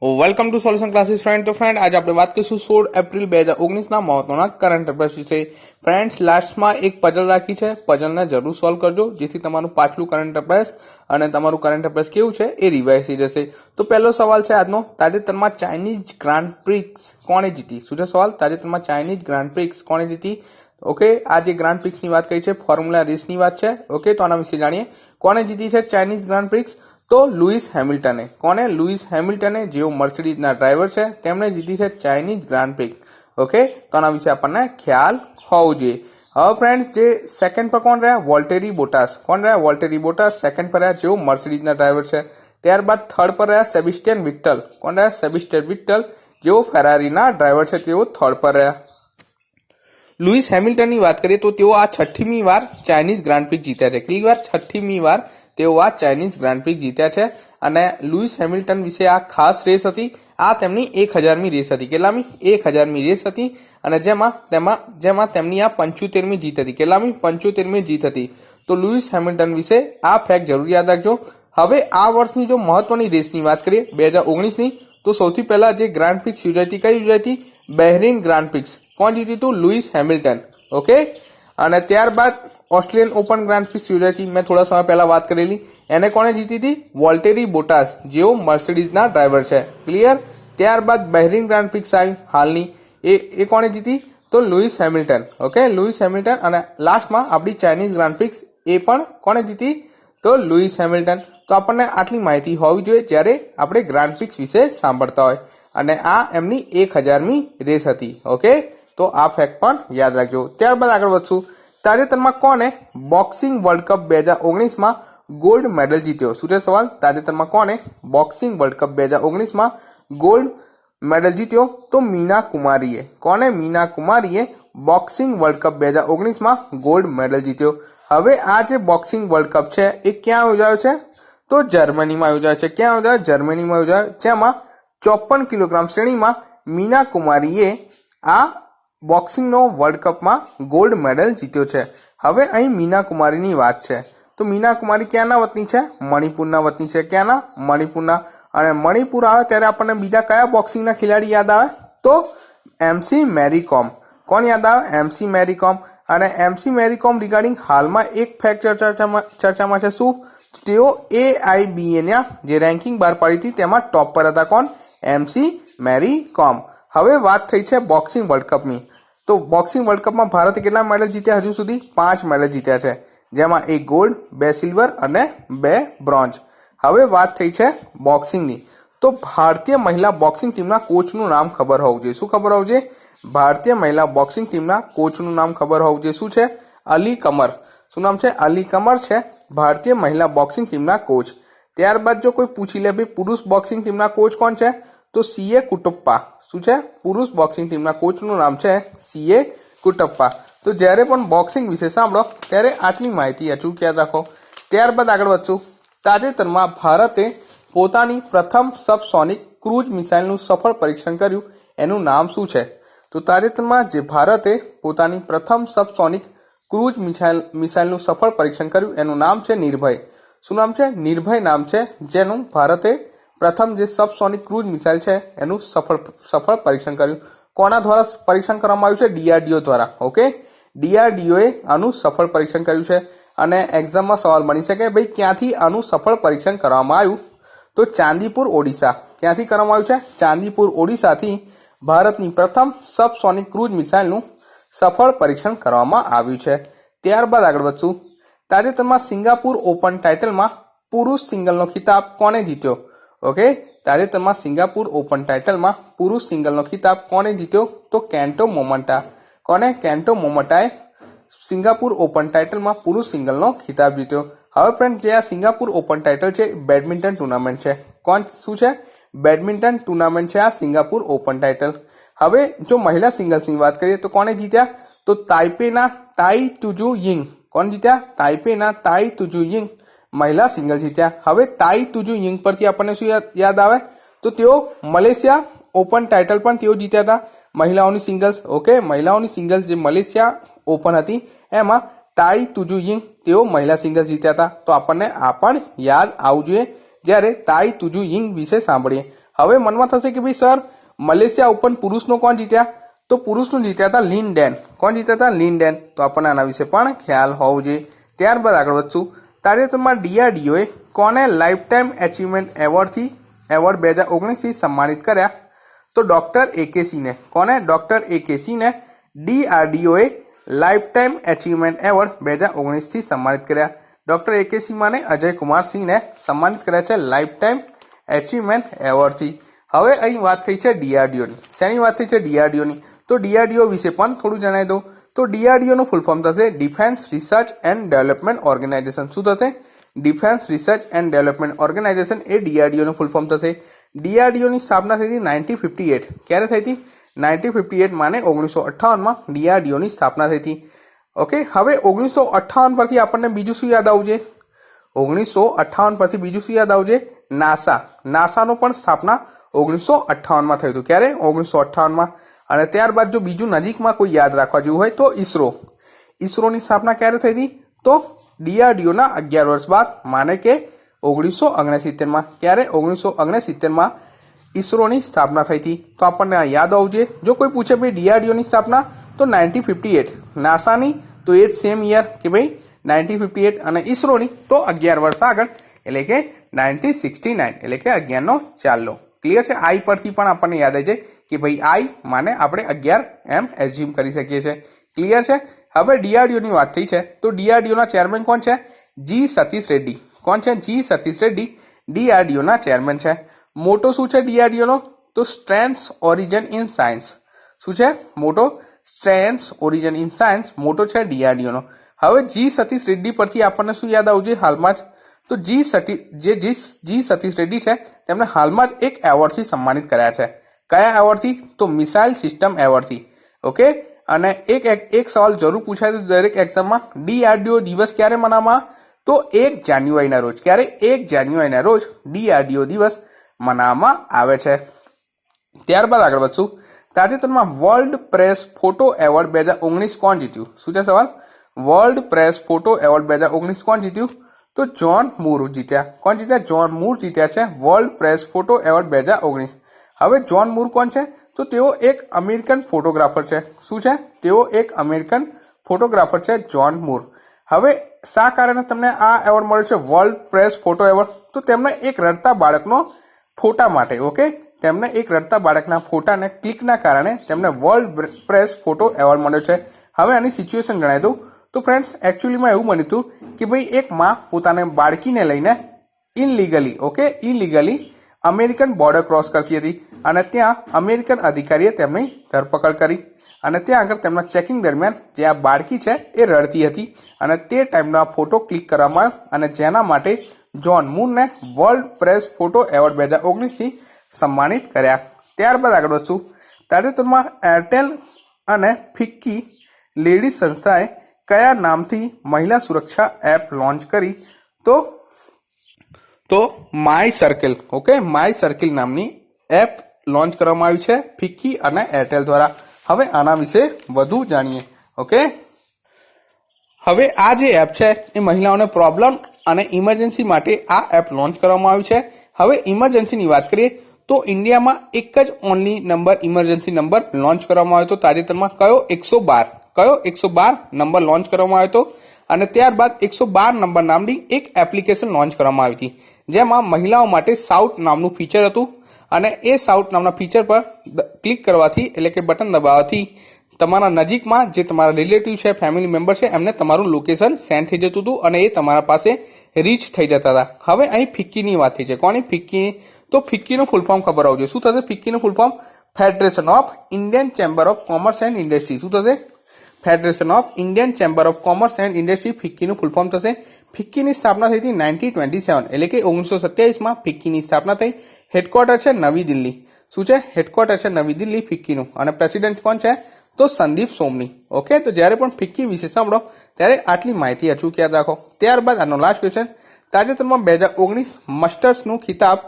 Welcome to solution classes friend. તો friend આજે આપણે વાત કરીશું 16 એપ્રિલ 2019ના મહત્વના કરંટ અફેર્સ વિશે. ફ્રેન્ડ્સ લાસ્ટમાં એક પઝલ રાખી છે, પઝલને જરૂર સોલ્વ કરજો જેથી તમારું પાછલું કરંટ અફેર્સ અને તમારું કરંટ અફેર્સ કેવું છે એ રિવાઇઝ થઈ જશે. તો પહેલો સવાલ છે આજનો, તાજેતરમાં ચાઇનીઝ ગ્રાન્ડ પ્રિક્સ કોણે જીતી? શું છે સવાલ? તાજેતરમાં ચાઇનીઝ ગ્રાન્ડ પ્રિક્સ કોણે જીતી? ઓકે, આ જે ગ્રાન્ડ પ્રિક્સની વાત કરી છે ફોર્મ્યુલા રેસની વાત છે. ઓકે, તો આના વિશે જાણીએ. કોણે જીતી છે ચાઇનીઝ ગ્રાન્ડ પ્રિક્સ? તો લુઈસ હેમિલ્ટને. કોને? લુઈસ હેમિલ્ટને, જેઓ મર્સિડીઝના ડ્રાઈવર છે, તેમણે જીતી છે ચાઇનીઝ ગ્રાન્ડ પ્રિક્સ. ઓકે, તો આના વિશે આપણને ખ્યાલ હોવો જોઈએ. હવે ફ્રેન્ડ્સ જે સેકન્ડ પર કોણ રહ્યા? વોલ્ટેરી બોટાસ. કોણ રહ્યા? વોલ્ટેરી બોટાસ સેકન્ડ પર રહ્યા, જેઓ મર્સિડીઝના ડ્રાઈવર છે. ત્યારબાદ થર્ડ પર રહ્યા સેબેસ્ટિયન વિટ્ટલ. કોણ રહ્યા? સેબેસ્ટિયન વિટ્ટલ, જેઓ ફેરારીના ડ્રાઈવર છે, તેઓ થર્ડ પર રહ્યા. લુઈસ હેમિલ્ટનની વાત કરીએ તો તેઓ આ 6મી વાર ચાઇનીઝ ગ્રાન્ડ પ્રિક્સ જીત્યા છે. કેટલી વાર? 6મી વાર તેઓ આ ચાઇનીઝ ગ્રાન્ડ પ્રિક્સ જીત્યા છે. અને લુઈસ હેમિલ્ટન વિશે આ ખાસ રેસ હતી. આ તેમની 1000મી રેસ હતી. કેટલામી? 1000મી રેસ હતી. અને જેમાં તેમની આ 75મી જીત હતી. કેટલામી? 75મી જીત હતી. તો લુઈસ હેમિલ્ટન વિશે આ ફેક્ટ જરૂર યાદ રાખજો. હવે આ વર્ષની જો મહત્વની રેસની વાત કરીએ 2019ની, તો સૌથી પહેલા જે ગ્રાન્ડ પ્રિક્સ યોજાઈ હતી, કઈ યોજાઈ હતી? Bahrain grand prix. કોણ જીતી હતું? Louis Hamilton. ઓકે, અને ત્યારબાદ ઓસ્ટ્રેલિયન ઓપન ગ્રાન્ડ પ્રિક્સ યોજાઈ હતી, મેં થોડા સમય પહેલા વાત કરેલી. એને કોણે જીતી હતી? વોલ્ટેરી બોટાસ, જેઓ મર્સિડીઝના ડ્રાઈવર છે. ક્લિયર? ત્યારબાદ બહેરીન ગ્રાન્ડ પ્રિક્સ આવી હાલની, એ કોણે જીતી? તો Louis Hamilton. Okay, Louis Hamilton. અને લાસ્ટમાં આપણી ચાઇનીઝ ગ્રાન્ડ પ્રિક્સ, એ પણ કોણે જીતી? તો લુઈસ હેમિલ્ટન. તો આપણને આટલી માહિતી હોવી જોઈએ જ્યારે આપણે ગ્રાન્ડ પ્રિક્સ વિશે સાંભળતા હોય. અને આ એમની 1000મી રેસ હતી. ઓકે, તો આ ફેક્ટ પણ યાદ રાખજો. ત્યારબાદ આગળ વધશું. તાજેતરમાં કોને બોક્સિંગ વર્લ્ડ કપ 2019માં ગોલ્ડ મેડલ જીત્યો? શું છે સવાલ? તાજેતરમાં કોને બોક્સિંગ વર્લ્ડ કપ 2019માં ગોલ્ડ મેડલ જીત્યો? તો મીના કુમારીએ. કોને? મીના કુમારીએ બોક્સિંગ વર્લ્ડ કપ 2019માં ગોલ્ડ મેડલ જીત્યો. હવે આ જે બોક્સિંગ વર્લ્ડ કપ છે એ ક્યાં યોજાયો છે? તો જર્મનીમાં યોજાયો છે. ક્યાં યોજાયો? જર્મનીમાં યોજાયો, જેમાં 54 કિલોગ્રામ શ્રેણીમાં મીના કુમારીએ આ બોક્સિંગનો વર્લ્ડ કપમાં ગોલ્ડ મેડલ જીત્યો છે. હવે અહીં મીના કુમારીની વાત છે. તો મીના કુમારી ક્યાંના વતની છે? મણિપુરના વતની છે. ક્યાંના? મણિપુરના. અને મણિપુર આવે ત્યારે આપણને બીજા કયા બોક્સિંગના ખેલાડી યાદ આવે? તો MC મેરી કોમ. કોણ યાદ આવે? MC મેરી કોમ. અને MC મેરી કોમ રિગાર્ડિંગ હાલમાં એક ફેક્ટ ચર્ચામાં છે. શું? તેઓ AIBA જે રેન્કિંગ બહાર પાડી હતી તેમાં ટોપ પર હતા. કોણ? MC મેરી કોમ. હવે વાત થઈ છે બોક્સિંગ વર્લ્ડ કપની. તો બોક્સિંગ વર્લ્ડ કપમાં ભારતે કેટલા મેડલ જીત્યા? હજુ સુધી 5 મેડલ જીત્યા છે, જેમાં 1 ગોલ્ડ, 2 સિલ્વર અને 2 બ્રોન્ઝ. હવે વાત થઈ છે બોક્સિંગની. તો ભારતીય મહિલા બોક્સિંગ ટીમના કોચનું નામ ખબર હોવું જોઈએ. શું ખબર હોવું જોઈએ? ભારતીય મહિલા બોક્સિંગ ટીમના કોચનું નામ ખબર હોવું જોઈએ. શું છે? અલી કમર. શું નામ છે? અલી કમર છે ભારતીય મહિલા બોક્સિંગ ટીમના કોચ. ત્યારબાદ જો કોઈ પૂછી લે ભાઈ પુરુષ બોક્સિંગ ટીમના કોચ કોણ છે? તો CA કુટપ્પા. શું છે? પુરુષ બોક્સિંગ ટીમના કોચનું નામ છે CA કુટપ્પા. તો જ્યારે પણ બોક્સિંગ વિશે સાંભળો ત્યારે આટલી માહિતી અચૂક યાદ રાખો. ત્યારબાદ આગળ વધશું. તાજેતરમાં ભારતે પોતાની પ્રથમ સબસોનિક ક્રૂઝ મિસાઇલનું સફળ પરીક્ષણ કર્યું, એનું નામ શું છે? તો તાજેતરમાં જે ભારતે પોતાની પ્રથમ સબસોનિક ક્રૂઝ મિસાઇલનું સફળ પરીક્ષણ કર્યું, એનું નામ છે નિર્ભય. શું નામ છે? નિર્ભય નામ છે, જેનું ભારતે પ્રથમ જે સબસોનિક ક્રૂઝ મિસાઇલ છે એનું સફળ પરીક્ષણ કર્યું. કોના દ્વારા પરીક્ષણ કરવામાં આવ્યું છે? DRDO દ્વારા. ઓકે, DRDOએ આનું સફળ પરીક્ષણ કર્યું છે. અને એક્ઝામમાં સવાલ બની શકે ભાઈ ક્યાંથી આનું સફળ પરીક્ષણ કરવામાં આવ્યું? તો ચાંદીપુર ઓડિશા. ક્યાંથી કરવામાં આવ્યું છે? ચાંદીપુર ઓડિશાથી ભારતની પ્રથમ સબસોનિક ક્રૂઝ મિસાઇલનું સફળ પરીક્ષણ કરવામાં આવ્યું છે. ત્યારબાદ આગળ વધશું. તાજેતરમાં સિંગાપુર ઓપન ટાઇટલમાં પુરુષ સિંગલનો ખિતાબ કોણે જીત્યો? ઓકે, તાજેતરમાં સિંગાપુર ઓપન ટાઇટલમાં પુરુષ સિંગલનો ખિતાબ કોણે જીત્યો? તો કેન્ટો મોમન્ટા. કોને? કેન્ટો મોમન્ટાએ સિંગાપુર ઓપન ટાઇટલમાં પુરુષ સિંગલનો ખિતાબ જીત્યો. હવે ફ્રેન્ડ જે આ સિંગાપુર ઓપન ટાઇટલ છે બેડમિન્ટન ટુર્નામેન્ટ છે. કોણ? શું છે? બેડમિન્ટન ટુર્નામેન્ટ છે આ સિંગાપુર ઓપન ટાઇટલ. હવે જો મહિલા સિંગલ્સની વાત કરીએ તો કોણે જીત્યા? તો તાઇપેના તાઈ તુજુ યિંગ. કોણ જીત્યા? તાઇપેના તાઈ તુજુ યિંગ મહિલા સિંગલ જીત્યા. હવે તાઈ તુજુ યિંગ પરથી આપણને શું યાદ આવે? તો તેઓ મલેશિયા ઓપન ટાઇટલ પણ તેઓ જીત્યા હતા મહિલાઓની સિંગલ્સ. ઓકે, મહિલાઓની સિંગલ્સ જે મલેશિયા ઓપન હતી એમાં તાઈ તુજુ યિંગ તેઓ મહિલા સિંગલ્સ જીત્યા હતા. તો આપણને આ પણ યાદ આવવું જોઈએ જ્યારે તાઈ તુજુ યિંગ વિશે સાંભળીએ. હવે મનમાં થશે કે ભાઈ સર મલેશિયા ઓપન પુરુષનો કોણ જીત્યા? તો પુરુષનું જીત્યા હતા લિન ડેન. કોણ જીત્યા હતા? લિન ડેન. તો આપણને આના વિશે પણ ખ્યાલ હોવો જોઈએ. ત્યારબાદ આગળ વધશું. તાજેતરમાં ડીઆરડીઓએ કોને લાઈફ ટાઈમ એચિવમેન્ટ એવોર્ડ 2019થી સન્માનિત કર્યા? તો ડોક્ટર એકે સિંહને. કોને? ડોક્ટર એકે સિંહને ડીઆરડીઓએ લાઈફ ટાઈમ એચિવમેન્ટ એવોર્ડ 2019થી સન્માનિત કર્યા. ડોક્ટર એકે સિંહ માને અજય કુમાર સિંહને સન્માનિત કર્યા છે લાઈફ ટાઈમ એચિવમેન્ટ એવોર્ડથી. હવે અહીં વાત થઈ છે ડીઆરડીઓની. શેની વાત થઈ છે? ડીઆરડીઓની. તો ડીઆરડીઓ વિશે પણ થોડું જણાવી દઉં. તો ડીઆરડીઓનું ફૂલ ફોર્મ થશે defence research and development organisation. શું થશે? Defence research and development organisation એ ડીઆરડીઓનું ફૂલ ફોર્મ થશે. ડીઆરડીઓની સ્થાપના થઈ હતી 1958. ક્યારે થઈ હતી? 1958 માને 1958માં ડીઆરડીઓની સ્થાપના થઈ હતી. ઓકે, હવે 1958 પરથી આપણને બીજું શું યાદ આવવું જોઈએ? 1958 પરથી બીજું શું યાદ આવવું જોઈએ? નાસા. નાસાનો પણ સ્થાપના 1958માં થયું હતું. ક્યારે? 1958માં. અને ત્યારબાદ જો બીજું નજીકમાં કોઈ યાદ રાખવા જેવું હોય તો ઈસરો. ઈસરોની સ્થાપના ક્યારે થઈ હતી? તો ડીઆરડીઓના 11 વર્ષ બાદ માને કે 1969માં. ક્યારે? 1969માં ઈસરોની સ્થાપના થઈ હતી. તો આપણને આ યાદ આવવું જોઈએ. જો કોઈ પૂછે ભાઈ ડીઆરડીઓની સ્થાપના તો 1958. નાસાની તો એ જ સેમ યર કે ભાઈ 1958 અને ઈસરોની તો 11 વર્ષ આગળ એટલે કે 1969 એટલે કે 11નો ચાલ્લો. ક્લિયર છે? આઈ પરથી પણ આપણને યાદ આવી જાય કે ભાઈ આઈ માને આપણે 11 એમ એઝ્યુમ કરી શકીએ છીએ. ક્લિયર છે? હવે ડીઆરડીઓની વાત થઈ છે તો ડીઆરડીઓના ચેરમેન કોણ છે? જી સતીશ રેડ્ડી. કોણ છે? જી સતીશ રેડ્ડી ડીઆરડીઓના ચેરમેન છે. મોટો શું છે ડીઆરડીઓનો? તો સ્ટ્રેન્થ્સ ઓરિજિન ઇન સાયન્સ. શું છે મોટો? સ્ટ્રેન્થ્સ ઓરિજિન ઇન સાયન્સ મોટો છે ડીઆરડીઓનો. હવે જી સતીશ રેડ્ડી પરથી આપણને શું યાદ આવવું જોઈએ હાલમાં જ? તો જી સતીશ રેડ્ડી છે તેમને હાલમાં જ એક એવોર્ડથી સન્માનિત કર્યા છે. કયા એવોર્ડથી? તો મિસાઇલ સિસ્ટમ એવોર્ડથી. ઓકે, અને એક સવાલ જરૂર પૂછાય છે દરેક એક્ઝામમાં. ડીઆરડીઓ દિવસ ક્યારે મનાવવામાં? તો 1 જાન્યુઆરીના રોજ. ક્યારે? 1 જાન્યુઆરીના રોજ ડીઆરડીઓ દિવસ મનાવવામાં આવે છે. ત્યારબાદ આગળ વધશું. તાજેતરમાં વર્લ્ડ પ્રેસ ફોટો એવોર્ડ 2019 કોણ જીત્યું? શું છે સવાલ? વર્લ્ડ પ્રેસ ફોટો એવોર્ડ 2019 કોણ જીત્યું? તો જ્હોન મૂર જીત્યા. કોણ જીત્યા? જ્હોન મૂર જીત્યા છે વર્લ્ડ પ્રેસ ફોટો એવોર્ડ 2019. હવે જ્હોન મૂર કોણ છે? તો તેઓ એક અમેરિકન ફોટોગ્રાફર છે. શું છે? તેઓ એક અમેરિકન ફોટોગ્રાફર છે જ્હોન મૂર. હવે શા કારણે તમને આ એવોર્ડ મળ્યો છે વર્લ્ડ પ્રેસ ફોટો એવોર્ડ? તો તેમને એક રડતા બાળકનો ફોટા માટે. ઓકે, તેમને એક રડતા બાળકના ફોટાને ક્લિકના કારણે તેમને વર્લ્ડ પ્રેસ ફોટો એવોર્ડ મળ્યો છે. હવે આની સિચ્યુએશન જણાવી દઉં. તો ફ્રેન્ડ્સ એકચ્યુઅલીમાં એવું બન્યું હતું કે ભાઈ એક માં પોતાના બાળકીને લઈને ઇનલીગલી અમેરિકન બોર્ડર ક્રોસ કરતી હતી અને ત્યાં અમેરિકન અધિકારીએ તેમની ધરપકડ કરી અને ત્યાં આગળ તેમના ચેકિંગ દરમિયાન જે આ બાળકી છે એ રડતી હતી અને તે ટાઈમનો આ ફોટો ક્લિક કરવામાં આવ્યો અને જેના માટે જ્હોન મૂરને વર્લ્ડ પ્રેસ ફોટો એવોર્ડ 2019થી સન્માનિત કર્યા. ત્યારબાદ આગળ વધશું. તાજેતરમાં એરટેલ અને ફિક્કી લેડીઝ સંસ્થાએ કયા નામથી મહિલા સુરક્ષા એપ લોન્ચ કરી? તો my circle. Okay, my circle નામની એપ લોન્ચ કરવામાં આવી છે ફિક્કી અને એરટેલ દ્વારા. હવે આના વિશે વધુ જાણીએ. ઓકે, હવે આ જે એપ છે એ મહિલાઓને પ્રોબ્લેમ અને ઇમરજન્સી માટે આ એપ લોન્ચ કરવામાં આવી છે. હવે ઇમરજન્સીની વાત કરીએ તો ઇન્ડિયામાં એક જ only number emergency number launch કરવામાં આવ્યો હતો તાજેતરમાં. કયો? 112. કયો? 112 નંબર લોન્ચ કરવામાં આવ્યો હતો અને ત્યારબાદ 112 નંબર નામની એક એપ્લિકેશન લોન્ચ કરવામાં આવી હતી જેમાં મહિલાઓ માટે સાઉટ નામનું ફીચર હતું અને એ સાઉટ નામના ફીચર પર ક્લિક કરવાથી એટલે કે બટન દબાવવાથી તમારા નજીકમાં જે તમારા રિલેટિવ છે, ફેમિલી મેમ્બર છે, એમને તમારું લોકેશન સેન્ડ થઈ જતું હતું અને એ તમારા પાસે રીચ થઈ જતા હતા. હવે અહીં ફિક્કીની વાત થઈ છે. કોની? ફિક્કી. તો ફિક્કીનું ફૂલ ફોર્મ ખબર આવજો. શું થશે ફિક્કીનું full form? Federation of Indian chamber of commerce and industry. શું થશે? Federation of Indian chamber of commerce and industry ફિક્કીનું ફૂલ ફોર્મ થશે. ફિક્કીની સ્થાપના થઈ હતી 1927 એટલે કે 1927માં ફિક્કીની સ્થાપના થઈ. હેડક્વાર્ટર છે નવી દિલ્હી. શું છે? હેડક્વાર્ટર છે નવી દિલ્હી ફિક્કીનું અને પ્રેસિડેન્ટ કોણ છે? તો સંદીપ સોમની. ઓકે, તો જ્યારે પણ ફિક્કી વિશે સાંભળો ત્યારે આટલી માહિતી અચૂક યાદ રાખો. ત્યારબાદ આનો લાસ્ટ ક્વેશ્ચન. તાજેતરમાં 2019 માસ્ટર્સનું ખિતાબ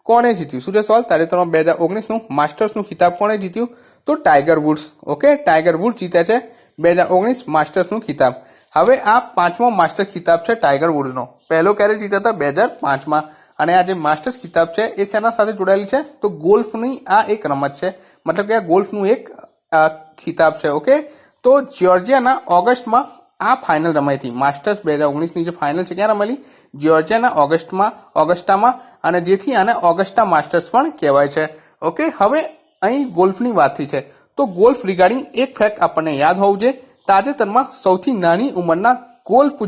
કોણે જીત્યું? શું છે સવાલ? તાજેતરમાં 2019નું માસ્ટર્સનું ખિતાબ કોણે જીત્યું? તો tiger woods. Okay, tiger woods જીત્યા છે 2019 માસ્ટર્સનું ખિતાબ. હવે આ 5મો માસ્ટર ખિતાબ છે ટાઈગર વુડ્સનો. પહેલો ક્યારે જીત્યા હતા? 2005માં અને આ જે માસ્ટર્સ ખિતાબ છે એ શેના સાથે જોડાયેલી છે? તો ગોલ્ફની આ એક રમત છે, મતલબ કે આ ગોલ્ફનું એક ખિતાબ છે. ઓકે, તો જ્યોર્જિયાના ઓગસ્ટમાં આ ફાઇનલ રમાઈ હતી. માસ્ટર્સ 2019ની જે ફાઇનલ છે ક્યાં રમાયેલી? જ્યોર્જિયાના ઓગસ્ટામાં, અને જેથી આને ઓગસ્ટા માસ્ટર્સ પણ કહેવાય છે. ઓકે, હવે અહીં ગોલ્ફની વાત થઈ છે તો ગોલ્ફ રિગાર્ડિંગ એક ફેક્ટ આપણને યાદ હોવું જોઈએ. તાજેતરમાં સૌથી નાની ઉંમરના ગોલ્ફ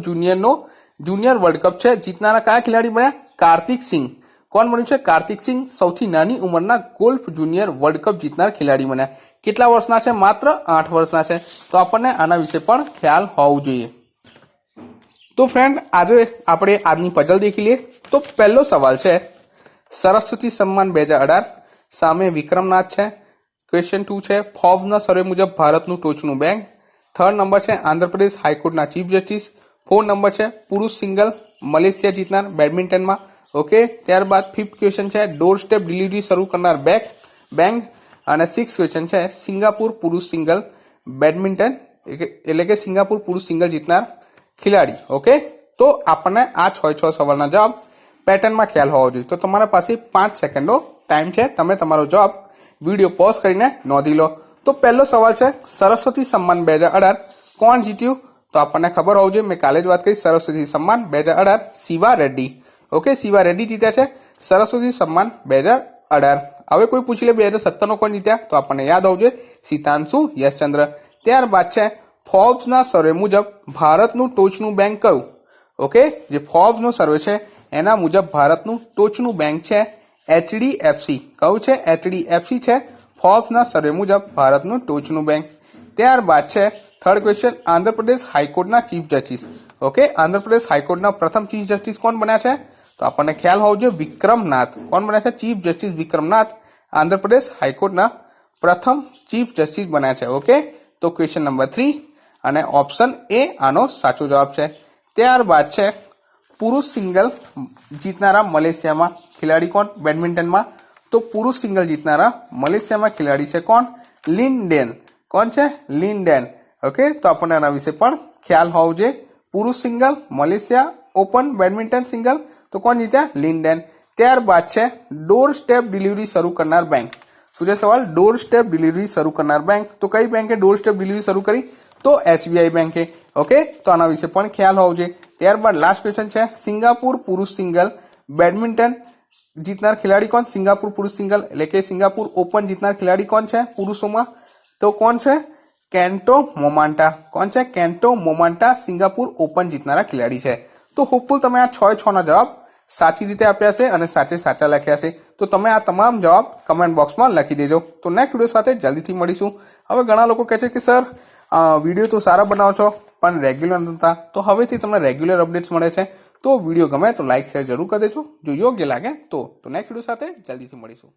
જુનિયર વર્લ્ડ કપ છે જીતનારા કયા ખેલાડી બન્યા? કાર્તિક સિંહ. કોણ બન્યું છે? કાર્તિક સિંહ સૌથી નાની ઉંમરના ગોલ્ફ જુનિયર વર્લ્ડ કપ જીતનાર ખેલાડી બન્યા. કેટલા વર્ષના છે? માત્ર 8 વર્ષના છે. તો આપણને આના વિશે પણ ખ્યાલ હોવું જોઈએ. તો ફ્રેન્ડ, આજે આપણે આજની પઝલ દેખી લઈએ. તો પહેલો સવાલ છે, સરસ્વતી સન્માન 2018 સામે વિક્રમનાથ છે. ક્વેશ્ચન 2 છે, ફોર્બ્સના સર્વે મુજબ ભારતનું ટોચનું બેંક. 3rd નંબર છે, આંધ્રપ્રદેશ હાઈકોર્ટના ચીફ જસ્ટિસ. 4 નંબર છે, પુરુષ સિંગલ મલેશિયા જીતનાર બેડમિન્ટનમાં. ઓકે, ત્યારબાદ 5th ક્વેશ્ચન છે, ડોર સ્ટેપ ડિલિવરી શરૂ કરનાર બેંક. અને 6th ક્વેશ્ચન છે, સિંગાપુર પુરુષ સિંગલ બેડમિન્ટન એટલે કે સિંગાપુર પુરુષ સિંગલ જીતનાર ખેલાડી. ઓકે, તો આપણને આ 6 સવાલના જવાબ પેટર્નમાં ખ્યાલ હોવો જોઈએ. તો તમારા પાસે 5 સેકન્ડનો ટાઈમ છે, તમે તમારો જવાબ વિડીયો પોઝ કરીને નોંધી લો. તો પહેલો સવાલ છે, સરસ્વતી સન્માન 2018 કોણ જીત્યું? તો આપણને ખબર હોવું જોઈએ, મેં કાલે જ વાત કરી, સરસ્વતી સન્માન 2018 શિવા રેડ્ડી. ઓકે, શિવા રેડ્ડી જીત્યા છે સરસ્વતી સન્માન 2018. હવે કોઈ પૂછી લે 2017 કોણ જીત્યા? તો આપણને યાદ હોવું જોઈએ, સિતાંશુ યશચંદ્ર. ત્યારબાદ છે, ફોર્બ્સના સર્વે મુજબ ભારતનું ટોચનું બેંક કયું? ઓકે, જે ફોર્બ્સનો સર્વે છે એના મુજબ ભારતનું ટોચનું બેંક છે HDFC. કયું છે? HDFC છે ફોર્બ્સના સર્વે મુજબ ભારતનું ટોચનું બેંક. ત્યારબાદ છે 3rd ક્વેશ્ચન, આંધ્રપ્રદેશ હાઈકોર્ટના ચીફ જસ્ટિસ. ઓકે, આંધ્રપ્રદેશ હાઈકોર્ટના પ્રથમ ચીફ જસ્ટિસ કોણ બન્યા છે? તો આપણને ખ્યાલ હોવો જોઈએ, વિક્રમનાથ. કોણ બન્યા છે? ચીફ જસ્ટિસ વિક્રમનાથ આંધ્રપ્રદેશ હાઈકોર્ટના પ્રથમ ચીફ જસ્ટિસ બન્યા છે. ઓકે, તો ક્વેશ્ચન નંબર 3 અને ઓપ્શન એ આનો સાચો જવાબ છે. ત્યારબાદ છે, પુરુષ સિંગલ જીતનારા મલેશિયામાં ખેલાડી કોણ બેડમિન્ટનમાં? તો પુરુષ સિંગલ જીતનારા મલેશિયામાં ખેલાડી છે કોણ? લિન ડેન. કોણ છે? લિન ડેન. ઓકે, તો આપણને આના વિશે પણ ખ્યાલ હોવો જોઈએ. પુરુષ single Malaysia open badminton single, તો કોણ જીત્યા? લિન ડેન. ત્યારબાદ છે, ડોર સ્ટેપ ડિલિવરી શરૂ કરનાર બેંક. શું છે સવાલ? ડોર સ્ટેપ ડિલિવરી શરૂ કરનાર બેંક. તો કઈ બેંકે ડોર સ્ટેપ ડિલિવરી શરૂ કરી? તો SBI બેંકે. ઓકે, તો આના વિશે પણ ખ્યાલ હોવો જોઈએ. ત્યારબાદ લાસ્ટ ક્વેશ્ચન છે, સિંગાપુર પુરુષ સિંગલ બેડમિન્ટન જીતનાર ખેલાડી કોણ? સિંગાપુર પુરુષ સિંગલ એટલે કે સિંગાપુર ઓપન જીતનાર ખેલાડી કોણ છે પુરુષોમાં? તો કોણ છે? કેન્ટો મોમાંટા. કોણ છે? કેન્ટો મોમાંટા સિંગાપુર ઓપન જીતનારા ખેલાડી છે. તો હોપફુલ તમે આ 6 ના જવાબ સાચી રીતે આપ્યા છે અને સાચા લખ્યા છે. તો તમે આ તમામ જવાબ કમેન્ટ બોક્સમાં લખી દેજો. તો નેક્સ્ટ વિડીયો સાથે જલ્દીથી મળીશું. હવે ઘણા લોકો કહે છે કે સર વિડીયો તો સારા બનાવો છો પણ રેગ્યુલર નતા. તો હવેથી તમને રેગ્યુલર અપડેટ્સ મળે છે. તો વિડીયો ગમે તો લાઇક શેર જરૂર કરી દેજો. જો યોગ્ય લાગે તો નેક્સ્ટ વિડીયો સાથે જલ્દીથી મળીશું.